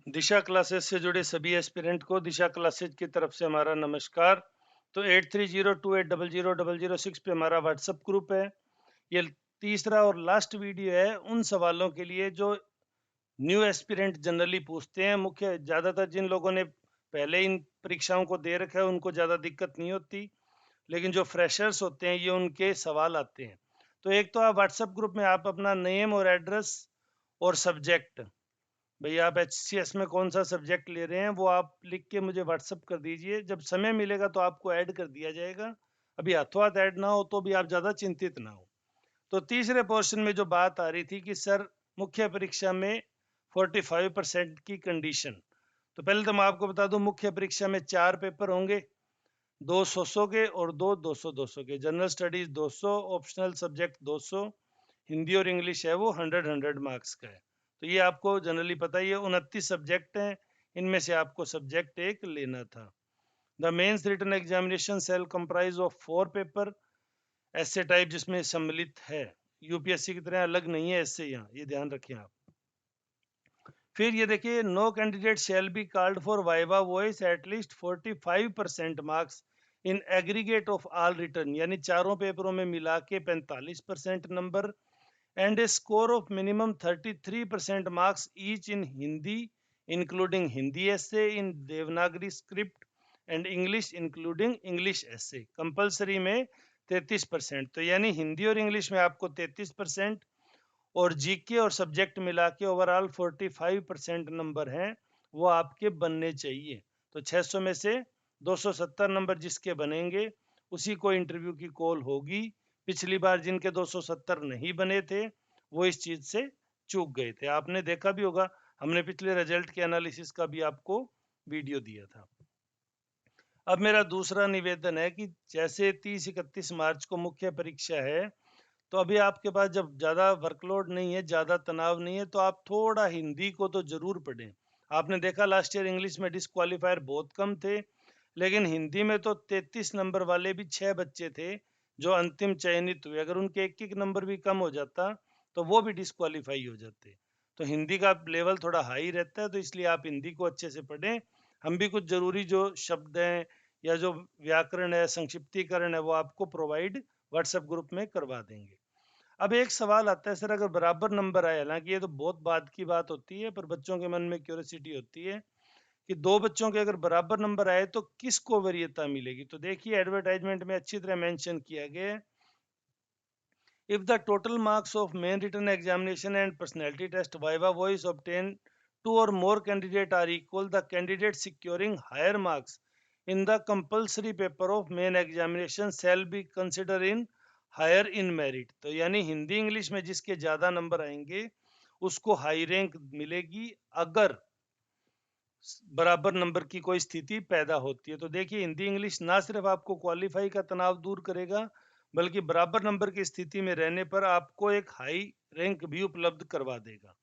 दिशा classes से जुड़े सभी एस्पिरेंट को दिशा क्लासेस की तरफ से हमारा नमस्कार। तो 8302800006 पे हमारा व्हाट्सएप ग्रुप है। ये तीसरा और लास्ट वीडियो है उन सवालों के लिए जो न्यू एस्पिरेंट जनरली पूछते हैं। मुख्य ज़्यादातर जिन लोगों ने पहले इन परीक्षाओं को दे रखा है उनको ज़्यादा दिक्कत नहीं होती, लेकिन जो फ्रेशर्स होते हैं ये उनके सवाल आते हैं। तो एक तो आप व्हाट्सएप ग्रुप में आप अपना नेम और एड्रेस और सब्जेक्ट, भैया आप HCS में कौन सा सब्जेक्ट ले रहे हैं वो आप लिख के मुझे व्हाट्सअप कर दीजिए। जब समय मिलेगा तो आपको ऐड कर दिया जाएगा। अभी हाथों हाथ ऐड ना हो तो भी आप ज़्यादा चिंतित ना हो। तो तीसरे पोर्शन में जो बात आ रही थी कि सर मुख्य परीक्षा में 45% की कंडीशन। तो पहले तो मैं आपको बता दूं, मुख्य परीक्षा में 4 पेपर होंगे, 2 100 के और 2 200 के। General studies 200, optional subject 200, Hindi और इंग्लिश है वो 100 मार्क्स का है। तो ये आपको जनरली पता ही है। 29 सब्जेक्ट हैं, इनमें से आपको सब्जेक्ट एक लेना था। The mains written examination shall comprise of 4 paper, ऐसे टाइप जिसमें सम्मिलित है। यूपीएससी की तरह अलग नहीं है ऐसे, यहाँ ये ध्यान रखें आप। फिर ये देखिए, no candidate shall be called for viva voice at least 45% marks in aggregate of all written, यानी चारों पेपरों में मिला के 45% नंबर, and a score of minimum 33% marks each in Hindi, including Hindi essay in Devanagari script and English including English essay. Compulsory में 33%, तो यानी हिंदी और इंग्लिश में आपको 33% और जीके और सब्जेक्ट मिला के ओवरऑल 45% नंबर हैं वो आपके बनने चाहिए। तो 600 में से 270 नंबर जिसके बनेंगे उसी को इंटरव्यू की कॉल होगी। पिछली बार जिनके 270 नहीं बने थे वो इस चीज से चूक गए थे। आपने देखा भी होगा, हमने पिछले रिजल्ट के एनालिसिस का भी आपको वीडियो दिया था। अब मेरा दूसरा निवेदन है कि जैसे 30-31 मार्च को मुख्य परीक्षा है, तो अभी आपके पास जब ज़्यादा वर्कलोड नहीं है, ज़्यादा तनाव नहीं है, तो आप थोड़ा हिंदी को तो जरूर पढ़ें। आपने देखा लास्ट ईयर इंग्लिश में डिस्क्वालीफायर बहुत कम थे, लेकिन हिंदी में तो 33 नंबर वाले भी 6 बच्चे थे जो अंतिम चयनित हुए। अगर उनके एक एक नंबर भी कम हो जाता तो वो भी डिस्क्वालीफाई हो जाते। तो हिंदी का लेवल थोड़ा हाई रहता है, तो इसलिए आप हिंदी को अच्छे से पढ़ें। हम भी कुछ जरूरी जो शब्द हैं या जो व्याकरण है, संक्षिप्तीकरण है, वो आपको प्रोवाइड व्हाट्सएप ग्रुप में करवा देंगे। अब एक सवाल आता है, सर अगर बराबर नंबर आए, हालांकि ये तो बहुत बाद की बात होती है, पर बच्चों के मन में क्यूरियोसिटी होती है कि दो बच्चों के अगर बराबर नंबर आए तो किसको वरीयता मिलेगी। तो देखिए, एडवर्टाइजमेंट में अच्छी तरह मेंशन किया गया है, if the total marks of main written examination and personality test viva voice obtained two or more candidate are equal, the candidate securing higher marks in the compulsory paper of main examination shall be considered in higher in merit। तो यानी Hindi English में जिसके ज्यादा number आएंगे उसको high rank मिलेगी अगर बराबर नंबर की कोई स्थिति पैदा होती है। तो देखिए, हिंदी इंग्लिश ना सिर्फ आपको क्वालिफाई का तनाव दूर करेगा, बल्कि बराबर नंबर की स्थिति में रहने पर आपको एक हाई रैंक भी उपलब्ध करवा देगा।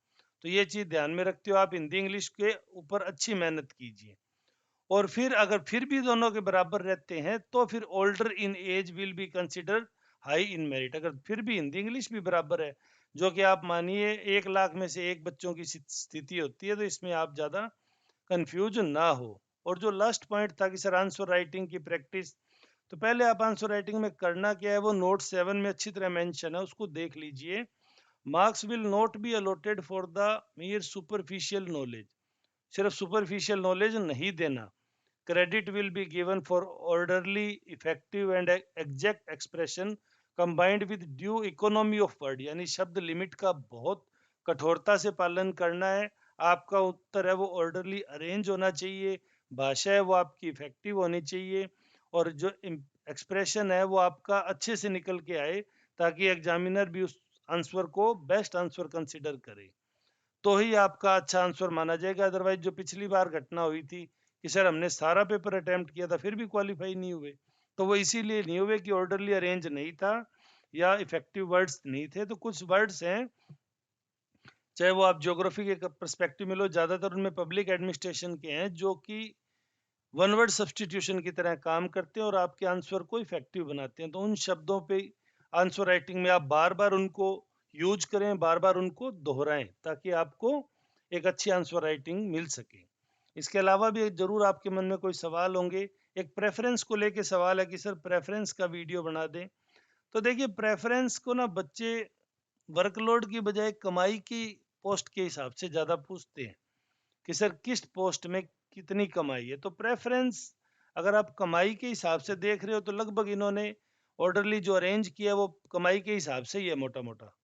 तो ये चीज ध्यान में रखते हो आप हिंदी इंग्लिश के ऊपर अच्छी मेहनत कीजिए। और फिर अगर फिर भी दोनों के बराबर रहते हैं तो फिर older in age will be considered high in merit. अगर फिर भी हिंदी इंग्लिश भी बराबर है, जो कि आप मानिए 1 लाख में से एक बच्चों की स्थिति होती है, तो इसमें आप ज्यादा कंफ्यूज ना हो। और जो लास्ट पॉइंट था कि सर आंसर राइटिंग की प्रैक्टिस, तो पहले आप आंसर राइटिंग में करना क्या है वो नोट 7 में अच्छी तरह मेंशन है, उसको देख लीजिए। Marks will not be allotted for the mere superficial knowledge, सिर्फ सुपरफिशियल नॉलेज नहीं देना। Credit will be given for orderly, effective and exact expression combined with due economy of word, यानी शब्द लिमिट का बहुत कठोरता से पालन करना है। आपका उत्तर है वो ऑर्डरली अरेंज होना चाहिए, भाषा है वो आपकी इफेक्टिव होनी चाहिए, और जो एक्सप्रेशन है वो आपका अच्छे से निकल के आए, ताकि एग्जामिनर भी उस आंसर को बेस्ट आंसर कंसिडर करे, तो ही आपका अच्छा आंसर माना जाएगा। अदरवाइज जो पिछली बार घटना हुई थी कि सर हमने सारा पेपर अटेम्प्ट किया था फिर भी क्वालिफाई नहीं हुए, तो वो इसीलिए नहीं हुए कि ऑर्डरली अरेंज नहीं था या इफेक्टिव वर्ड्स नहीं थे। तो कुछ वर्ड्स हैं, चाहे वो आप ज्योग्राफी के परस्पेक्टिव में लो, ज्यादातर उनमें पब्लिक एडमिनिस्ट्रेशन के हैं जो कि वन वर्ड सब्सटीट्यूशन की तरह काम करते हैं और आपके आंसर को इफेक्टिव बनाते हैं। तो उन शब्दों पे आंसर राइटिंग में आप बार बार उनको यूज करें, बार बार उनको दोहराएं, ताकि आपको एक अच्छी आंसर राइटिंग मिल सके। इसके अलावा भी जरूर आपके मन में कोई सवाल होंगे। एक प्रेफरेंस को लेके सवाल है कि सर प्रेफरेंस का वीडियो बना दें। तो देखिए प्रेफरेंस को ना बच्चे वर्कलोड की बजाय कमाई की पोस्ट के हिसाब से ज्यादा पूछते हैं कि सर किस पोस्ट में कितनी कमाई है। तो प्रेफरेंस अगर आप कमाई के हिसाब से देख रहे हो तो लगभग इन्होंने ऑर्डरली जो अरेंज किया वो कमाई के हिसाब से ही है मोटा मोटा।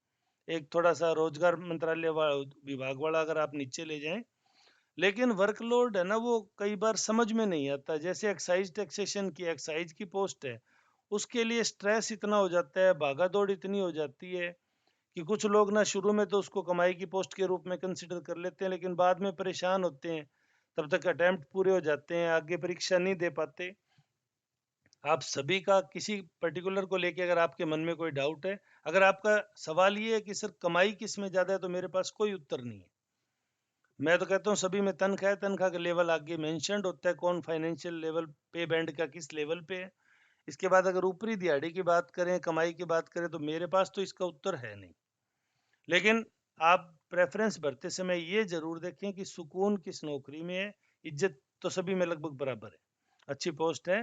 एक थोड़ा सा रोजगार मंत्रालय विभाग वाला अगर आप नीचे ले जाएं, लेकिन वर्कलोड है ना वो कई बार समझ में नहीं आता। जैसे एक्साइज टैक्सेशन की एक्साइज की पोस्ट है, उसके लिए स्ट्रेस इतना हो जाता है, भागा दौड़ इतनी हो जाती है कि कुछ लोग ना शुरू में तो उसको कमाई की पोस्ट के रूप में कंसिडर कर लेते हैं, लेकिन बाद में परेशान होते हैं। तब तक अटेम्प्ट पूरे हो जाते हैं, आगे परीक्षा नहीं दे पाते। आप सभी का किसी पर्टिकुलर को लेके अगर आपके मन में कोई डाउट है, अगर आपका सवाल ये है कि सर कमाई किस में ज्यादा है, तो मेरे पास कोई उत्तर नहीं है। मैं तो कहता हूँ सभी में तनख्वाह है, तनख्वाह का लेवल आगे मेंशन्ड होता है, कौन फाइनेंशियल लेवल पे बैंड का किस लेवल पे है। इसके बाद अगर ऊपरी दिहाड़ी की बात करें, कमाई की बात करें, तो मेरे पास तो इसका उत्तर है नहीं। लेकिन आप प्रेफरेंस भरते समय ये जरूर देखें कि सुकून किस नौकरी में है। इज्जत तो सभी में लगभग बराबर है, अच्छी पोस्ट है।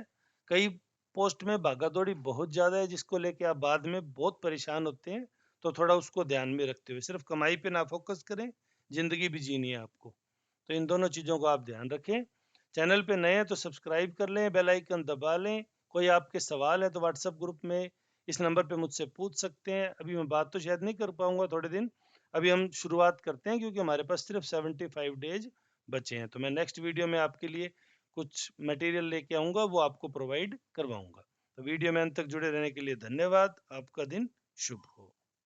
कई पोस्ट में भागा दौड़ी बहुत ज्यादा है जिसको लेके आप बाद में बहुत परेशान होते हैं। तो थोड़ा उसको ध्यान में रखते हुए सिर्फ कमाई पे ना फोकस करें, जिंदगी भी जीनी है आपको। तो इन दोनों चीजों को आप ध्यान रखें। चैनल पे नए हैं तो सब्सक्राइब कर लें, बेल आइकन दबा लें। कोई आपके सवाल है तो व्हाट्सएप ग्रुप में इस नंबर पे मुझसे पूछ सकते हैं। अभी मैं बात तो शायद नहीं कर पाऊंगा थोड़े दिन, अभी हम शुरुआत करते हैं क्योंकि हमारे पास सिर्फ 75 डेज बचे हैं। तो मैं नेक्स्ट वीडियो में आपके लिए कुछ मटेरियल लेके आऊंगा, वो आपको प्रोवाइड करवाऊंगा। तो वीडियो में अंत तक जुड़े रहने के लिए धन्यवाद। आपका दिन शुभ हो।